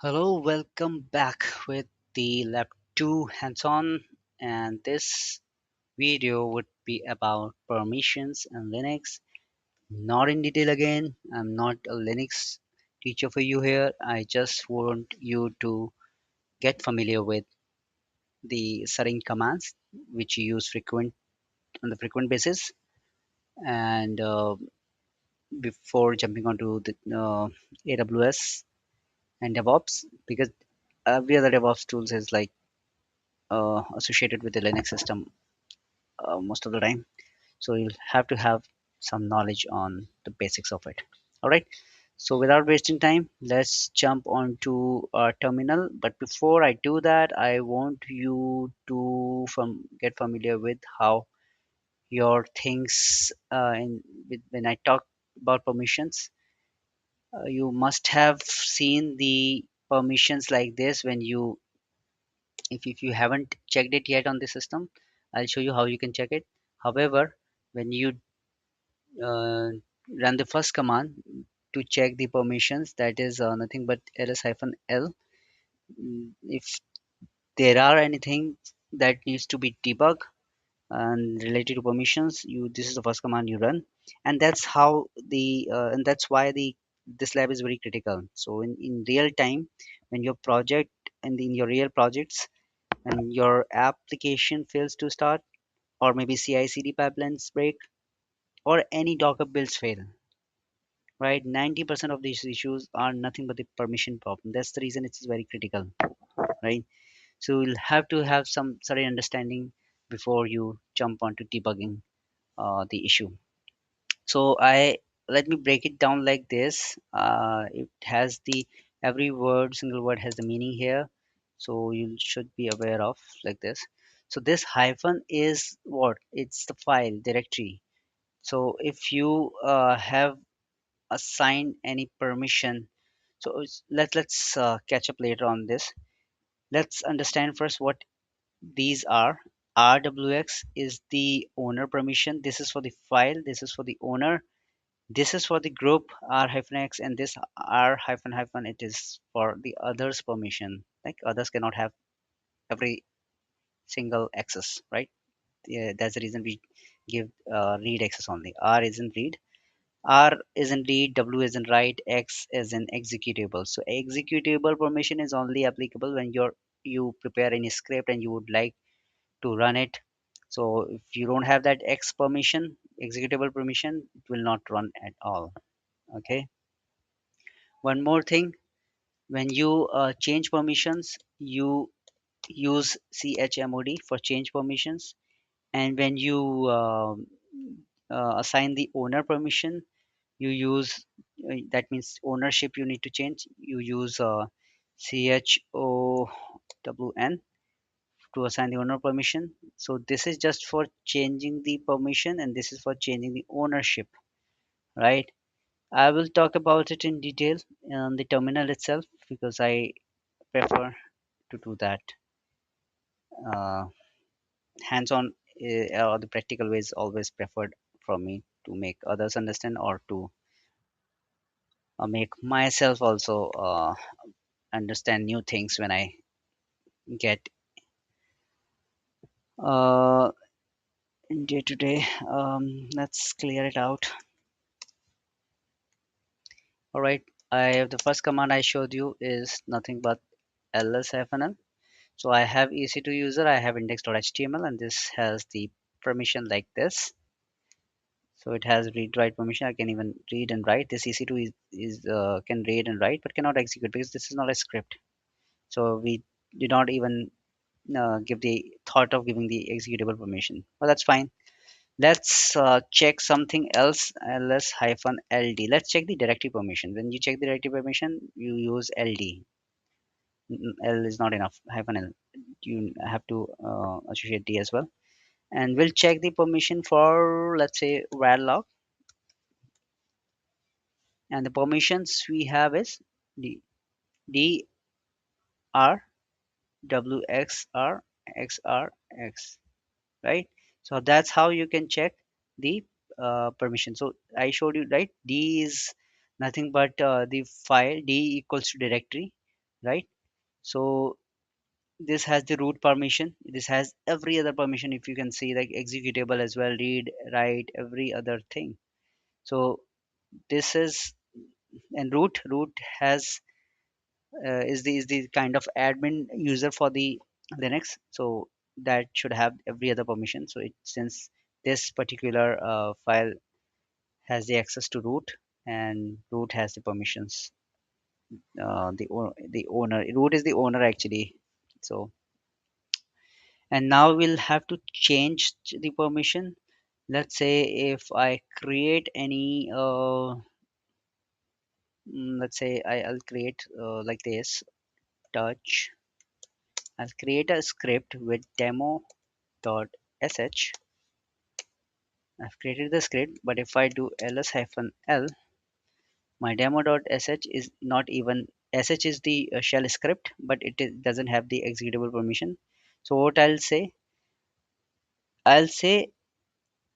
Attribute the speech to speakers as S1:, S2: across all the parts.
S1: Hello, welcome back with the Lab 2 hands-on, and this video would be about permissions and Linux. Not in detail again, I'm not a Linux teacher for you here. I just want you to get familiar with the certain commands which you use frequent on the frequent basis. And before jumping onto the AWS and DevOps, because every other DevOps tools is like associated with the Linux system most of the time. So you'll have to have some knowledge on the basics of it. All right. So without wasting time, let's jump onto our terminal. But before I do that, I want you to get familiar with how your things when I talk about permissions. You must have seen the permissions like this when you if you haven't checked it yet on the system. I'll show you how you can check it. However, when you uh, run the first command to check the permissions, that is nothing but ls-l. If there are anything that needs to be debugged and related to permissions, you this is the first command you run, and that's how the and that's why the this lab is very critical. So in real time, when your project and in your real projects, when your application fails to start, or maybe CI/CD pipelines break, or any Docker builds fail, right? 90% of these issues are nothing but the permission problem. That's the reason it's very critical, right? So you'll have to have some certain understanding before you jump onto debugging the issue. So I let me break it down like this. It has the every word, single word has the meaning here. So you should be aware of like this. So this hyphen is what? It's the file directory. So if you have assigned any permission, so let's catch up later on this. Let's understand first what these are. RWX is the owner permission. This is for the file. This is for the owner. This is for the group R-X, and this R-hyphen it is for the others permission. Like others cannot have every single access, right? Yeah, that's the reason we give read access only. R is in read, R is in read, W is in write, X is in executable. So executable permission is only applicable when you prepare any script and you would like to run it. So if you don't have that X permission, executable permission, it will not run at all. Okay. One more thing, when you change permissions, you use chmod for change permissions, and when you assign the owner permission, you use that means ownership you need to change. You use chown to assign the owner permission. So this is just for changing the permission, and this is for changing the ownership, right? I will talk about it in detail on the terminal itself because I prefer to do that uh, hands-on, or the practical way is always preferred for me to make others understand, or to make myself also understand new things when I get uh, in day to day. Let's clear it out. All right. The first command I showed you is nothing but ls-l. So I have EC2 user, I have index.html, and this has the permission like this. So it has read write permission. I can even read and write. This EC2 is can read and write, but cannot execute because this is not a script. So we did not even give the thought of giving the executable permission. Well, that's fine. Let's check something else. ls-ld. Let's check the directory permission. When you check the directory permission, you use ld. L is not enough. Hyphen L. You have to associate D as well. And we'll check the permission for, let's say, varlog, and the permissions we have is d d r w x r x r x, right? So that's how you can check the permission. So I showed you, right? D is nothing but the file. D equals to directory. right? So this has the root permission, this has every other permission, if you can see, like executable as well, read, write, every other thing. So this is, and root has is the kind of admin user for the Linux, so that should have every other permission. So it, since this particular file has the access to root, and root has the permissions, the owner, root is the owner actually. So, and now we'll have to change the permission. Let's say if I create any let's say I'll create like this, touch, I'll create a script with demo.sh. I've created the script, but if I do ls-l, my demo.sh is not even, sh is the shell script, but doesn't have the executable permission. So what I'll say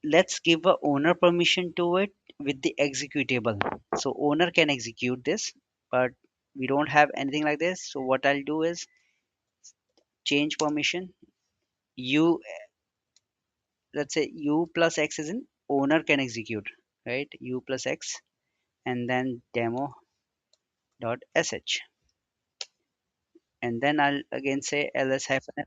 S1: let's give a owner permission to it with the executable. So owner can execute this, but we don't have anything like this. So what I'll do is change permission. U, let's say u plus x is in owner can execute, right? U plus x, and then demo.sh, and then I'll again say ls hyphen.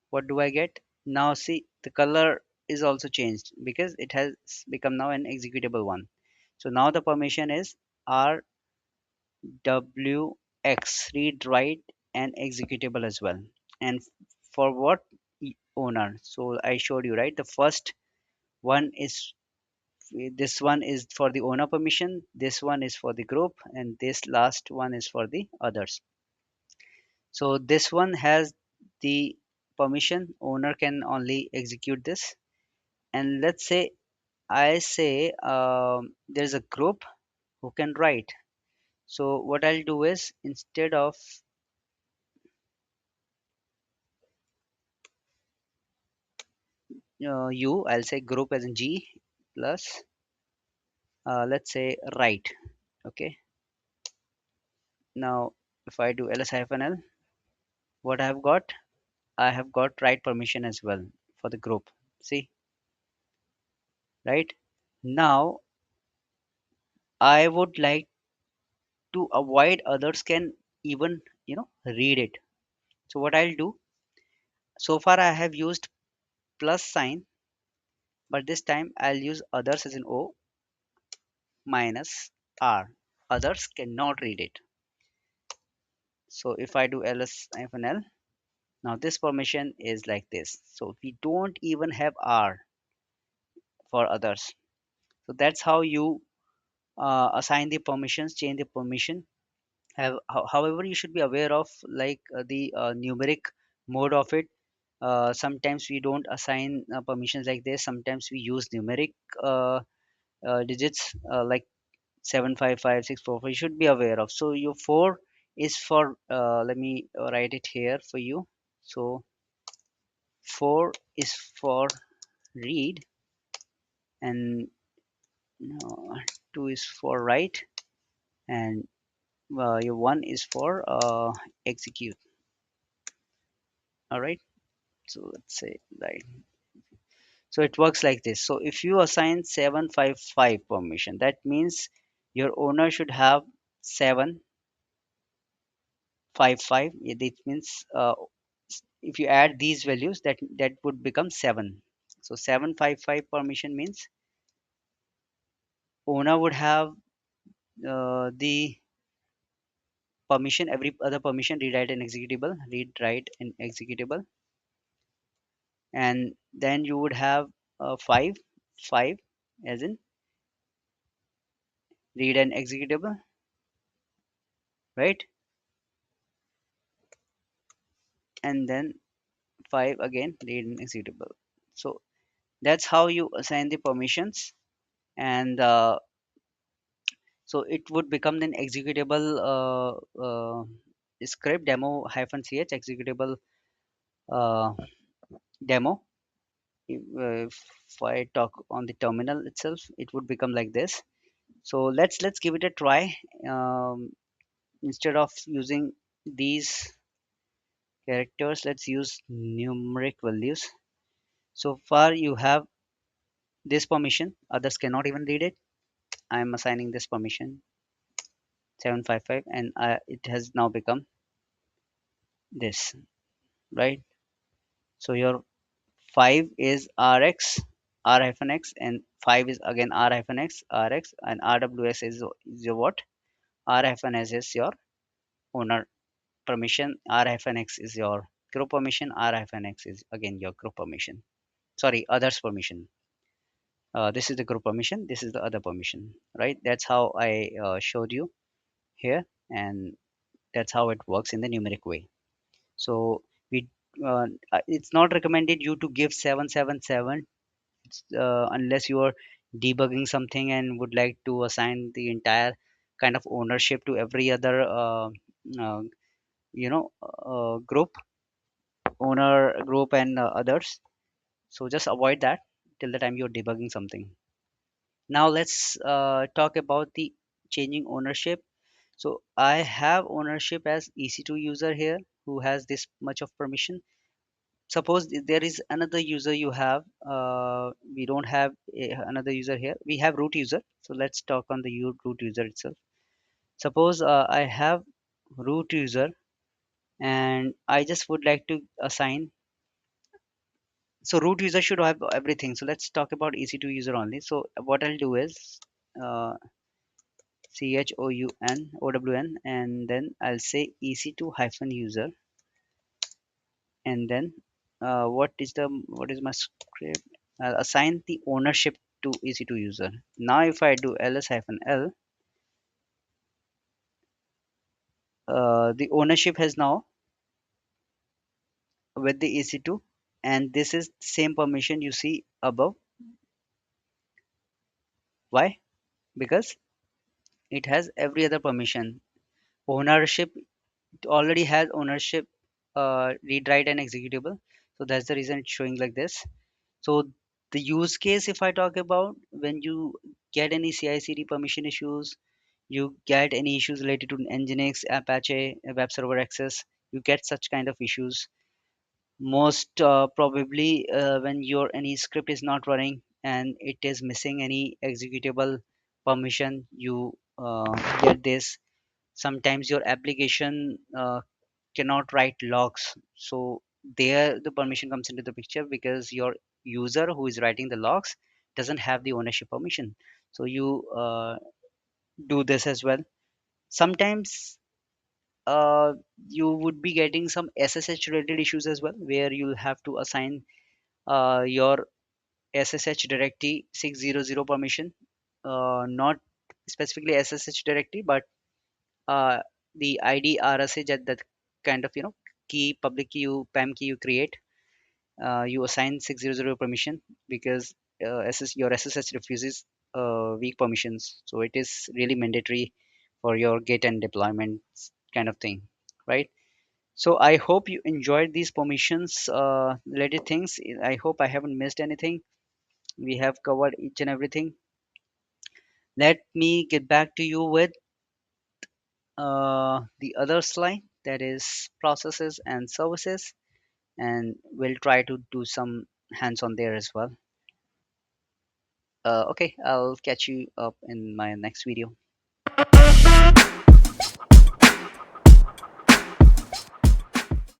S1: What do I get? Now see, the color is also changed because it has become now an executable one. So now the permission is rwx, read, write, and executable as well. And for what owner? So I showed you, right? The first one is, this one is for the owner permission, this one is for the group, and this last one is for the others. So this one has the permission, owner can only execute this. And let's say I say there's a group who can write. So what I'll do is, instead of I'll say group as in G plus let's say write. Okay. Now if I do ls hyphen l, what I've got, I have got write permission as well for the group. See, right? Now I would like to avoid others can even read it. So what I'll do, so far I have used plus sign, but this time I'll use others as in O minus R. Others cannot read it. So if I do ls hyphen l, now this permission is like this. So we don't even have R for others. So that's how you assign the permissions, change the permission. However, you should be aware of like the numeric mode of it. Sometimes we don't assign permissions like this. Sometimes we use numeric digits like 755 644. You should be aware of. So your 4 is for let me write it here for you. So 4 is for read, and 2 is for write, and your 1 is for execute. All right. So let's say like, so it works like this. So if you assign 755 permission, that means your owner should have 755. It means if you add these values, that would become 7. So 755 permission means owner would have the permission, every other permission, read, write, and executable, read, write, and executable. And then you would have 5 as in read and executable, right? And then 5 again, read and executable. So that's how you assign the permissions. And so it would become an executable script, demo hyphen ch executable uh, demo. If I talk on the terminal itself, it would become like this. So let's give it a try. um, Instead of using these characters, let's use numeric values. So far you have this permission, others cannot even read it. I am assigning this permission 755, and it has now become this, right? So your 5 is rx, r hyphen x, and 5 is again r hyphen x, rx, and rws is your what? R hyphen s is your owner permission, r hyphen x is your group permission, r hyphen x is again your group permission. Sorry, others permission. This is the group permission, this is the other permission, right? That's how I showed you here, and that's how it works in the numeric way. So we it's not recommended you to give 777 unless you are debugging something and would like to assign the entire kind of ownership to every other uh, group, owner group, and others. So just avoid that till the time you're debugging something. Now let's talk about the changing ownership. So I have ownership as EC2 user here who has this much of permission. Suppose there is another user you have, we don't have another user here, we have root user. So let's talk on the root user itself. Suppose I have root user and I just would like to assign, so root user should have everything. So let's talk about EC2 user only. So what I'll do is uh, choun and then I'll say EC2 hyphen user, and then what is my script? I'll assign the ownership to EC2 user. Now if I do ls hyphen l, the ownership has now with the EC2, and this is the same permission you see above. Why? Because it has every other permission. Ownership, it already has ownership, read write and executable. So that's the reason it's showing like this. So the use case, if I talk about, when you get any CI/CD permission issues, you get any issues related to Nginx, Apache, web server access, you get such kind of issues. Most probably when your any script is not running and it is missing any executable permission, you get this. Sometimes your application cannot write logs. So there the permission comes into the picture because your user who is writing the logs doesn't have the ownership permission. So you do this as well. Sometimes uh, you would be getting some SSH related issues as well, where you'll have to assign your SSH directory 600 permission, not specifically SSH directory, but uh, the ID RSA, that kind of key, public key, PAM key you create, you assign 600 permission because your SSH refuses weak permissions. So it is really mandatory for your git and deployment kind of thing, right? So I hope you enjoyed these permissions related things. I hope I haven't missed anything. We have covered each and everything. Let me get back to you with the other slide, that is processes and services, and we'll try to do some hands on there as well. Okay, I'll catch you up in my next video.